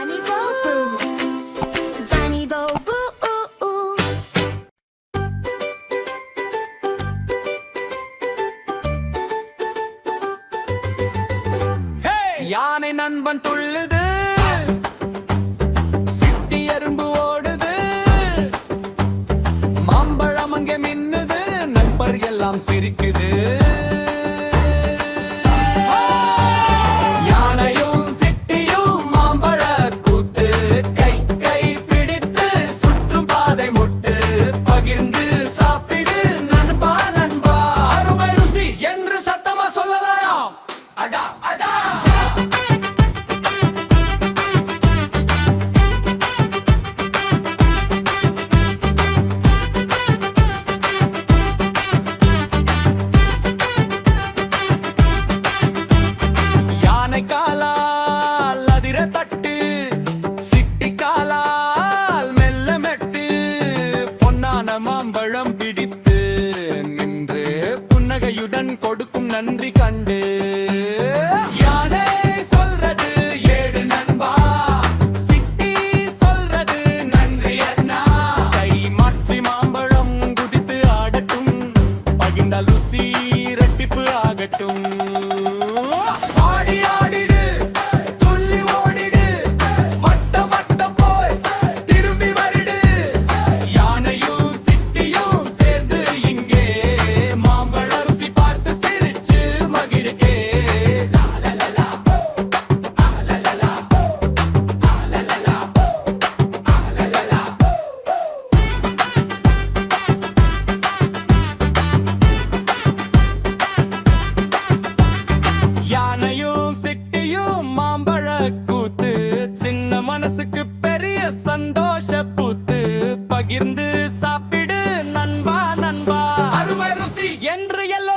Bunny Boo Boo. Bunny Boo Boo ooh ooh. யானை நண்பன் துள்ளுது, city எறும்பு ஓடுது, மாம்பழம் அங்கே மின்னுது, நண்பர் எல்லாம் சிரிக்குது. யானையும் சிட்டியும் மாம்பழ கூத்து, கை கை பிடித்து சுற்றும் பாதை முட்டு, பகிர்ந்து சாப்பிடு நண்பா நண்பா, அருமை ருசி என்று சத்தமா சொல்லலாம். அடா அடா காலால் அதிர தட்டு, சிட்டி காலால் மெல்ல மெட்டு, பொன்னான மாம்பழம் பிடித்து நின்று புன்னகையுடன் கொடுக்கும் நன்றி கண்டு. யானை சொல்றது ஏடு நண்பா, சிட்டி சொல்றது நன்றி அண்ணா. கை மாற்றி மாம்பழம் குதித்து ஆடட்டும், பகிர்ந்தால் ருசி இரட்டிப்பு ஆகட்டும். யானையும் சிட்டியும் மாம்பழ கூத்து, சின்ன மனசுக்கு பெரிய சந்தோஷ பூத்து, பகிர்ந்து சாப்பிடு நண்பா நண்பா, அருமை ருசி என்று எல்லாம்